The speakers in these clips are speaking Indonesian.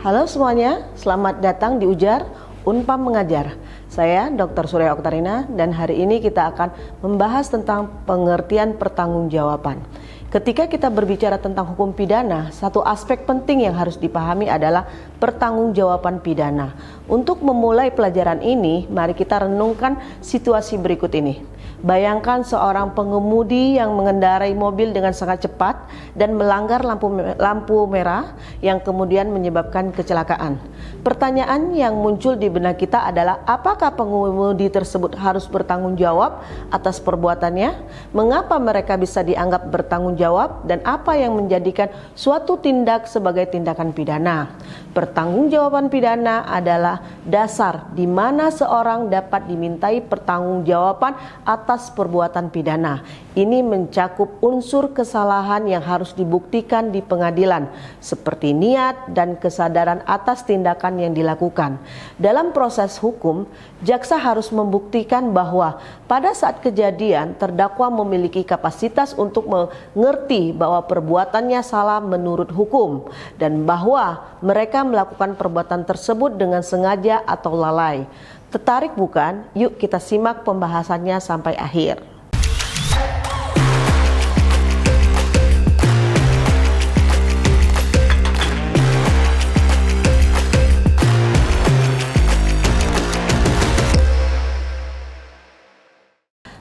Halo semuanya, selamat datang di Ujar Unpam Mengajar. Saya Dr. Surya Oktarina dan hari ini kita akan membahas tentang pengertian pertanggungjawaban. Ketika kita berbicara tentang hukum pidana, satu aspek penting yang harus dipahami adalah pertanggungjawaban pidana. Untuk memulai pelajaran ini, mari kita renungkan situasi berikut ini. Bayangkan seorang pengemudi yang mengendarai mobil dengan sangat cepat dan melanggar lampu merah yang kemudian menyebabkan kecelakaan. Pertanyaan yang muncul di benak kita adalah apakah pengemudi tersebut harus bertanggung jawab atas perbuatannya? Mengapa mereka bisa dianggap bertanggung jawab dan apa yang menjadikan suatu tindak sebagai tindakan pidana? Pertanggungjawaban pidana adalah dasar di mana seorang dapat dimintai pertanggungjawaban atas perbuatan pidana. Ini mencakup unsur kesalahan yang harus dibuktikan di pengadilan, seperti niat dan kesadaran atas tindakan yang dilakukan. Dalam proses hukum, jaksa harus membuktikan bahwa pada saat kejadian terdakwa memiliki kapasitas untuk mengerti bahwa perbuatannya salah menurut hukum dan bahwa mereka melakukan perbuatan tersebut dengan sengaja atau lalai. Tertarik bukan? Yuk kita simak pembahasannya sampai akhir.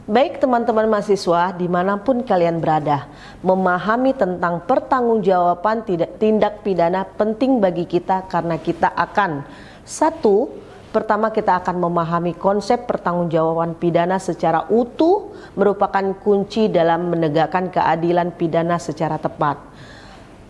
Baik teman-teman mahasiswa, dimanapun kalian berada, memahami tentang pertanggungjawaban tindak pidana penting bagi kita karena kita akan pertama kita akan memahami konsep pertanggungjawaban pidana secara utuh merupakan kunci dalam menegakkan keadilan pidana secara tepat.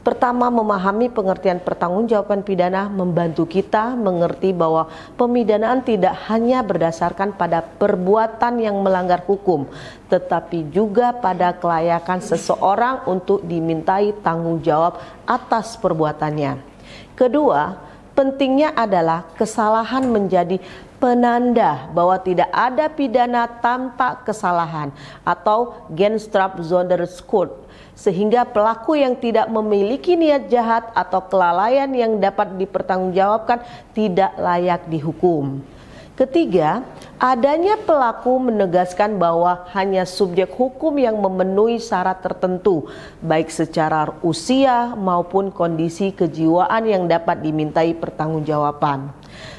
Pertama, memahami pengertian pertanggungjawaban pidana membantu kita mengerti bahwa pemidanaan tidak hanya berdasarkan pada perbuatan yang melanggar hukum, tetapi juga pada kelayakan seseorang untuk dimintai tanggung jawab atas perbuatannya. Kedua, pentingnya adalah kesalahan menjadi penanda bahwa tidak ada pidana tanpa kesalahan atau Genstrafsonderschuld, sehingga pelaku yang tidak memiliki niat jahat atau kelalaian yang dapat dipertanggungjawabkan tidak layak dihukum. Ketiga, adanya pelaku menegaskan bahwa hanya subjek hukum yang memenuhi syarat tertentu, baik secara usia maupun kondisi kejiwaan yang dapat dimintai pertanggungjawaban.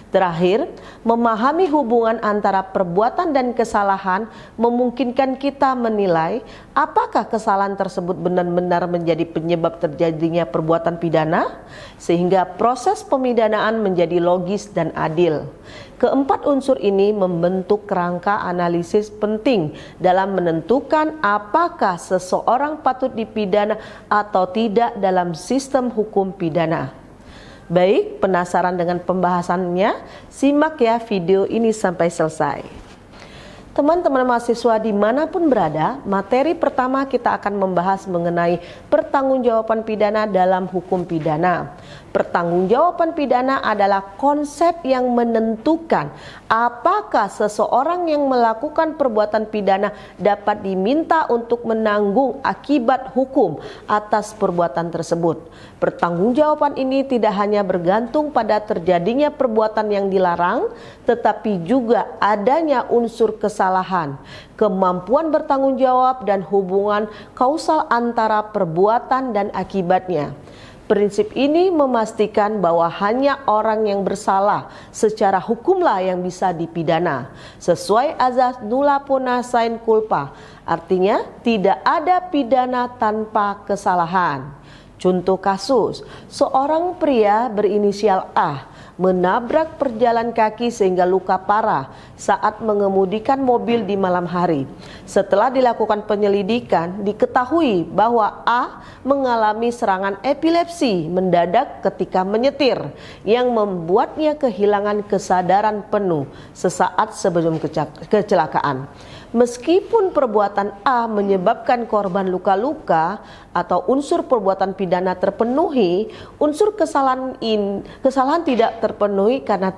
Terakhir, memahami hubungan antara perbuatan dan kesalahan memungkinkan kita menilai apakah kesalahan tersebut benar-benar menjadi penyebab terjadinya perbuatan pidana, sehingga proses pemidanaan menjadi logis dan adil. Keempat unsur ini membentuk kerangka analisis penting dalam menentukan apakah seseorang patut dipidana atau tidak dalam sistem hukum pidana. Baik, penasaran dengan pembahasannya? Simak ya video ini sampai selesai. Teman-teman mahasiswa dimanapun berada, materi pertama kita akan membahas mengenai pertanggungjawaban pidana dalam hukum pidana. Pertanggungjawaban pidana adalah konsep yang menentukan apakah seseorang yang melakukan perbuatan pidana dapat diminta untuk menanggung akibat hukum atas perbuatan tersebut. Pertanggungjawaban ini tidak hanya bergantung pada terjadinya perbuatan yang dilarang, tetapi juga adanya unsur kesalahan, kemampuan bertanggung jawab, dan hubungan kausal antara perbuatan dan akibatnya. Prinsip ini memastikan bahwa hanya orang yang bersalah secara hukumlah yang bisa dipidana, sesuai azas nulla poena sine culpa, artinya tidak ada pidana tanpa kesalahan. Contoh kasus, seorang pria berinisial A menabrak pejalan kaki sehingga luka parah saat mengemudikan mobil di malam hari. Setelah dilakukan penyelidikan, diketahui bahwa A mengalami serangan epilepsi mendadak ketika menyetir yang membuatnya kehilangan kesadaran penuh sesaat sebelum kecelakaan. Meskipun perbuatan A menyebabkan korban luka-luka atau unsur perbuatan pidana terpenuhi, unsur kesalahan tidak terpenuhi karena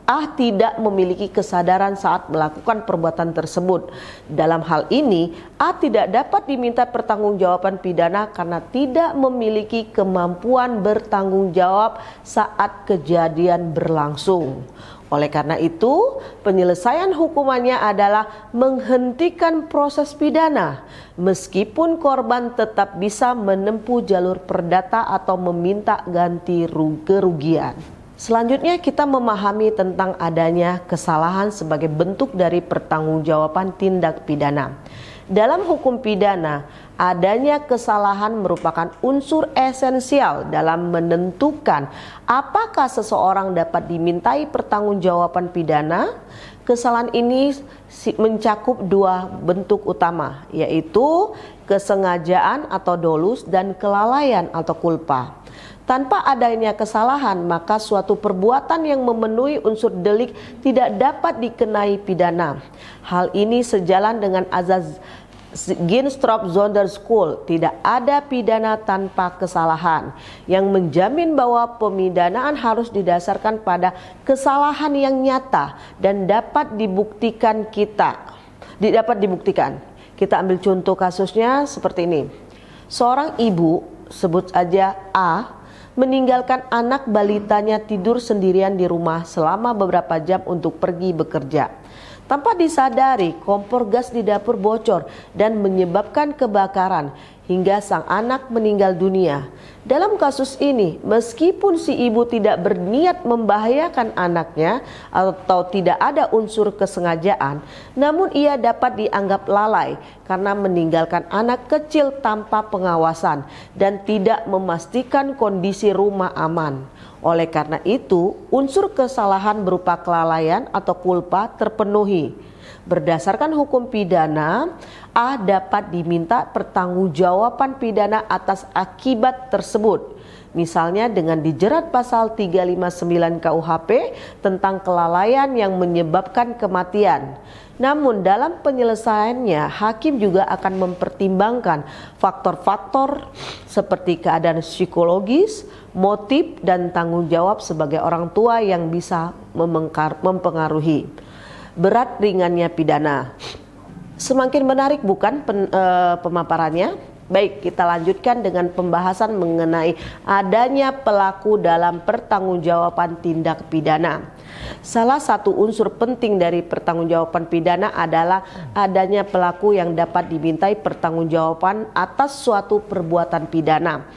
A tidak memiliki kesadaran saat melakukan perbuatan tersebut. Dalam hal ini, A tidak dapat diminta pertanggungjawaban pidana karena tidak memiliki kemampuan bertanggung jawab saat kejadian berlangsung. Oleh karena itu, penyelesaian hukumannya adalah menghentikan proses pidana, meskipun korban tetap bisa menempuh jalur perdata atau meminta ganti kerugian. Selanjutnya kita memahami tentang adanya kesalahan sebagai bentuk dari pertanggungjawaban tindak pidana. Dalam hukum pidana, adanya kesalahan merupakan unsur esensial dalam menentukan apakah seseorang dapat dimintai pertanggungjawaban pidana. Kesalahan ini mencakup dua bentuk utama, yaitu kesengajaan atau dolus dan kelalaian atau culpa. Tanpa adanya kesalahan, maka suatu perbuatan yang memenuhi unsur delik tidak dapat dikenai pidana. Hal ini sejalan dengan azas Ginstrop-Zonderschule, tidak ada pidana tanpa kesalahan, yang menjamin bahwa pemidanaan harus didasarkan pada kesalahan yang nyata dan dapat dibuktikan. Kita ambil contoh kasusnya seperti ini. Seorang ibu, sebut saja A, meninggalkan anak balitanya tidur sendirian di rumah selama beberapa jam untuk pergi bekerja. Tanpa disadari, kompor gas di dapur bocor dan menyebabkan kebakaran hingga sang anak meninggal dunia. Dalam kasus ini, meskipun si ibu tidak berniat membahayakan anaknya atau tidak ada unsur kesengajaan, namun ia dapat dianggap lalai karena meninggalkan anak kecil tanpa pengawasan dan tidak memastikan kondisi rumah aman. Oleh karena itu, unsur kesalahan berupa kelalaian atau culpa terpenuhi. Berdasarkan hukum pidana, A dapat diminta pertanggungjawaban pidana atas akibat tersebut. Misalnya dengan dijerat pasal 359 KUHP tentang kelalaian yang menyebabkan kematian. Namun dalam penyelesaiannya, hakim juga akan mempertimbangkan faktor-faktor seperti keadaan psikologis, motif, dan tanggung jawab sebagai orang tua yang bisa mempengaruhi berat ringannya pidana. Semakin menarik bukan pemaparannya? Baik, kita lanjutkan dengan pembahasan mengenai adanya pelaku dalam pertanggungjawaban tindak pidana. Salah satu unsur penting dari pertanggungjawaban pidana adalah adanya pelaku yang dapat dimintai pertanggungjawaban atas suatu perbuatan pidana.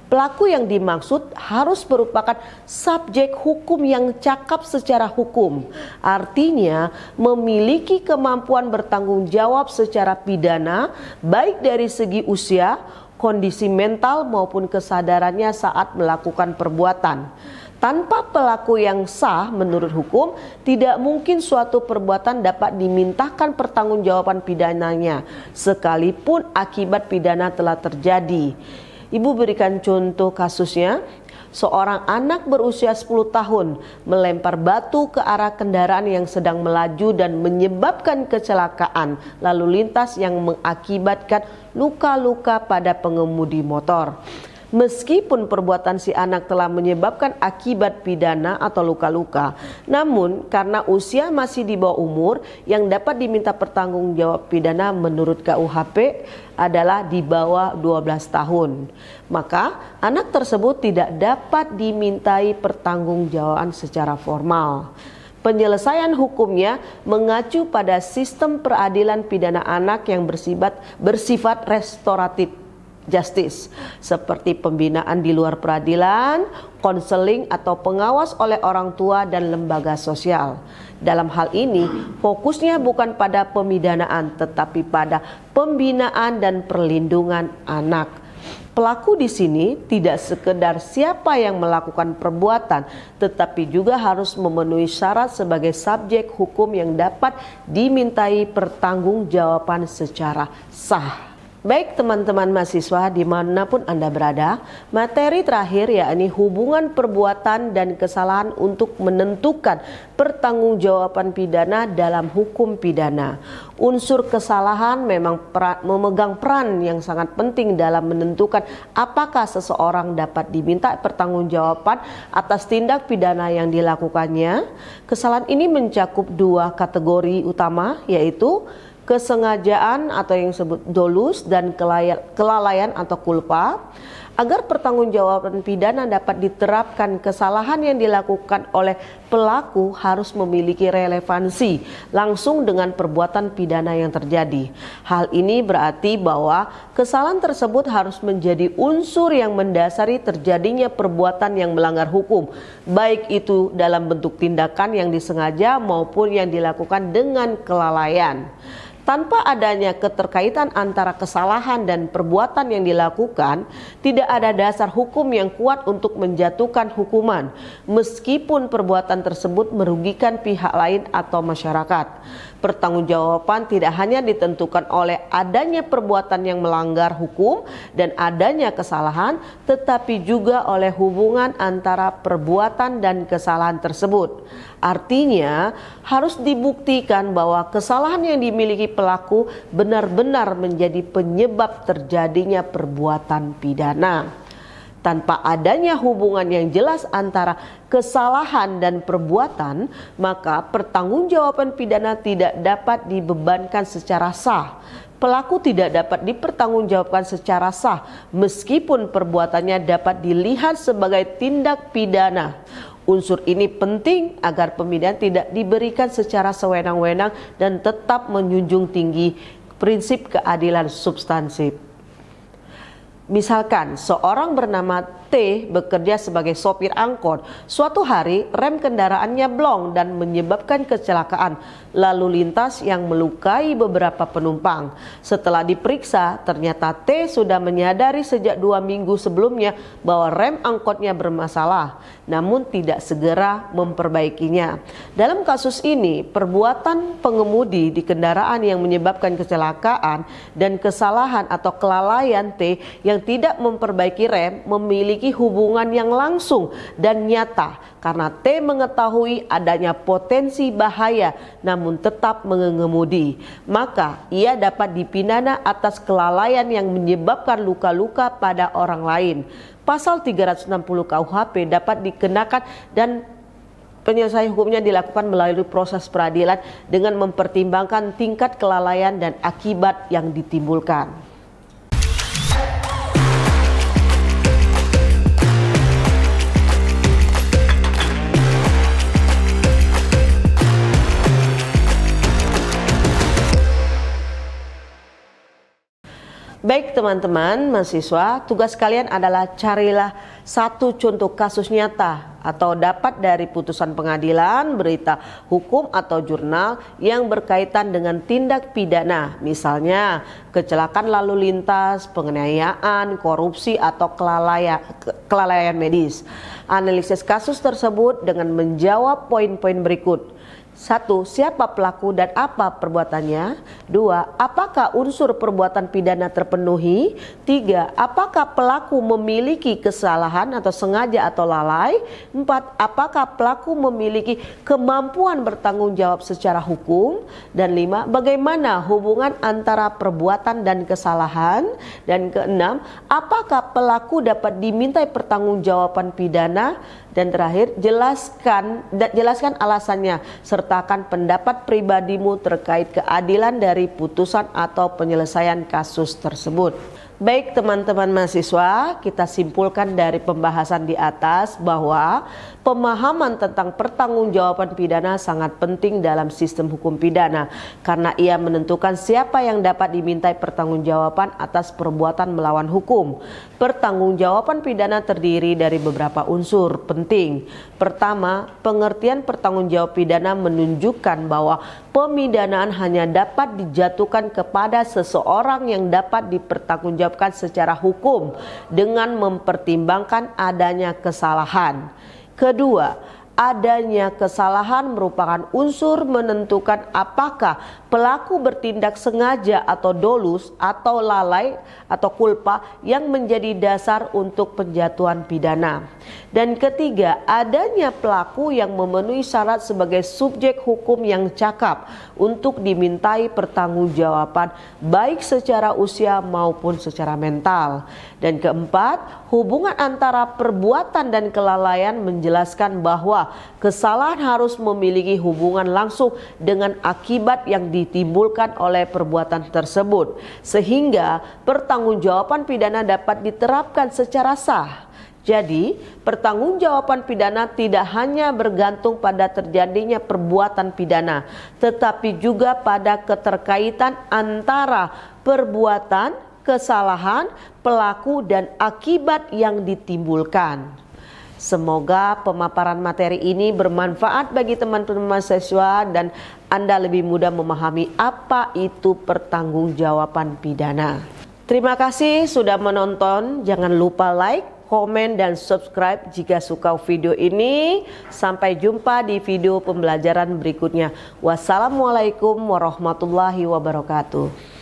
Pelaku yang dimaksud harus merupakan subjek hukum yang cakap secara hukum, artinya memiliki kemampuan bertanggung jawab secara pidana, baik dari segi usia, kondisi mental maupun kesadarannya saat melakukan perbuatan. Tanpa pelaku yang sah menurut hukum, tidak mungkin suatu perbuatan dapat dimintakan pertanggungjawaban pidananya, sekalipun akibat pidana telah terjadi. Ibu berikan contoh kasusnya. Seorang anak berusia 10 tahun melempar batu ke arah kendaraan yang sedang melaju dan menyebabkan kecelakaan lalu lintas yang mengakibatkan luka-luka pada pengemudi motor. Meskipun perbuatan si anak telah menyebabkan akibat pidana atau luka-luka, namun karena usia masih di bawah umur, yang dapat diminta pertanggungjawab pidana menurut KUHP adalah di bawah 12 tahun. Maka anak tersebut tidak dapat dimintai pertanggungjawaban secara formal. Penyelesaian hukumnya mengacu pada sistem peradilan pidana anak yang bersifat restoratif justice, seperti pembinaan di luar peradilan, konseling atau pengawas oleh orang tua dan lembaga sosial. Dalam hal ini, fokusnya bukan pada pemidanaan, tetapi pada pembinaan dan perlindungan anak. Pelaku di sini tidak sekedar siapa yang melakukan perbuatan, tetapi juga harus memenuhi syarat sebagai subjek hukum yang dapat dimintai pertanggungjawaban secara sah. Baik teman-teman mahasiswa dimanapun Anda berada, materi terakhir yakni hubungan perbuatan dan kesalahan untuk menentukan pertanggungjawaban pidana dalam hukum pidana. Unsur kesalahan memang memegang peran yang sangat penting dalam menentukan apakah seseorang dapat diminta pertanggungjawaban atas tindak pidana yang dilakukannya. Kesalahan ini mencakup dua kategori utama, yaitu kesengajaan atau yang disebut dolus dan kelalaian atau culpa. Agar pertanggungjawaban pidana dapat diterapkan, kesalahan yang dilakukan oleh pelaku harus memiliki relevansi langsung dengan perbuatan pidana yang terjadi. Hal ini berarti bahwa kesalahan tersebut harus menjadi unsur yang mendasari terjadinya perbuatan yang melanggar hukum, baik itu dalam bentuk tindakan yang disengaja maupun yang dilakukan dengan kelalaian. Tanpa adanya keterkaitan antara kesalahan dan perbuatan yang dilakukan, tidak ada dasar hukum yang kuat untuk menjatuhkan hukuman, meskipun perbuatan tersebut merugikan pihak lain atau masyarakat. Pertanggungjawaban tidak hanya ditentukan oleh adanya perbuatan yang melanggar hukum dan adanya kesalahan, tetapi juga oleh hubungan antara perbuatan dan kesalahan tersebut. Artinya, harus dibuktikan bahwa kesalahan yang dimiliki pelaku benar-benar menjadi penyebab terjadinya perbuatan pidana. Tanpa adanya hubungan yang jelas antara kesalahan dan perbuatan, maka pertanggungjawaban pidana tidak dapat dibebankan secara sah. Pelaku tidak dapat dipertanggungjawabkan secara sah meskipun perbuatannya dapat dilihat sebagai tindak pidana. Unsur ini penting agar pemidana tidak diberikan secara sewenang-wenang dan tetap menjunjung tinggi prinsip keadilan substansif. Misalkan seorang bernama T bekerja sebagai sopir angkot. Suatu hari rem kendaraannya blong dan menyebabkan kecelakaan lalu lintas yang melukai beberapa penumpang. Setelah diperiksa, ternyata T sudah menyadari sejak 2 minggu sebelumnya bahwa rem angkotnya bermasalah, namun tidak segera memperbaikinya. Dalam kasus ini, perbuatan pengemudi di kendaraan yang menyebabkan kecelakaan dan kesalahan atau kelalaian T yang tidak memperbaiki rem memiliki hubungan yang langsung dan nyata karena T mengetahui adanya potensi bahaya namun tetap mengemudi. Maka ia dapat dipidana atas kelalaian yang menyebabkan luka-luka pada orang lain. Pasal 360 KUHP dapat dikenakan dan penyelesaian hukumnya dilakukan melalui proses peradilan dengan mempertimbangkan tingkat kelalaian dan akibat yang ditimbulkan. Baik teman-teman mahasiswa, tugas kalian adalah carilah satu contoh kasus nyata atau dapat dari putusan pengadilan, berita hukum atau jurnal yang berkaitan dengan tindak pidana, misalnya kecelakaan lalu lintas, penganiayaan, korupsi atau kelalaian medis. Analisis kasus tersebut dengan menjawab poin-poin berikut. 1. Siapa pelaku dan apa perbuatannya? 2. Apakah unsur perbuatan pidana terpenuhi? 3. Apakah pelaku memiliki kesalahan atau sengaja atau lalai? 4. Apakah pelaku memiliki kemampuan bertanggung jawab secara hukum? Dan 5. Bagaimana hubungan antara perbuatan dan kesalahan? Dan ke-6. Apakah pelaku dapat dimintai pertanggungjawaban pidana? Dan terakhir, jelaskan alasannya, sertakan pendapat pribadimu terkait keadilan dari putusan atau penyelesaian kasus tersebut. Baik teman-teman mahasiswa, kita simpulkan dari pembahasan di atas bahwa pemahaman tentang pertanggungjawaban pidana sangat penting dalam sistem hukum pidana karena ia menentukan siapa yang dapat dimintai pertanggungjawaban atas perbuatan melawan hukum. Pertanggungjawaban pidana terdiri dari beberapa unsur penting. Pertama, pengertian pertanggungjawab pidana menunjukkan bahwa pemidanaan hanya dapat dijatuhkan kepada seseorang yang dapat dipertanggungjawabkan secara hukum dengan mempertimbangkan adanya kesalahan. Kedua, adanya kesalahan merupakan unsur menentukan apakah pelaku bertindak sengaja atau dolus atau lalai atau culpa yang menjadi dasar untuk penjatuhan pidana. Dan ketiga, adanya pelaku yang memenuhi syarat sebagai subjek hukum yang cakap untuk dimintai pertanggungjawaban baik secara usia maupun secara mental. Dan keempat, hubungan antara perbuatan dan kelalaian menjelaskan bahwa kesalahan harus memiliki hubungan langsung dengan akibat yang ditimbulkan oleh perbuatan tersebut, sehingga pertanggungjawaban pidana dapat diterapkan secara sah. Jadi, pertanggungjawaban pidana tidak hanya bergantung pada terjadinya perbuatan pidana, tetapi juga pada keterkaitan antara perbuatan, kesalahan, pelaku, dan akibat yang ditimbulkan. Semoga pemaparan materi ini bermanfaat bagi teman-teman mahasiswa dan Anda lebih mudah memahami apa itu pertanggungjawaban pidana. Terima kasih sudah menonton. Jangan lupa like, komen, dan subscribe jika suka video ini. Sampai jumpa di video pembelajaran berikutnya. Wassalamualaikum warahmatullahi wabarakatuh.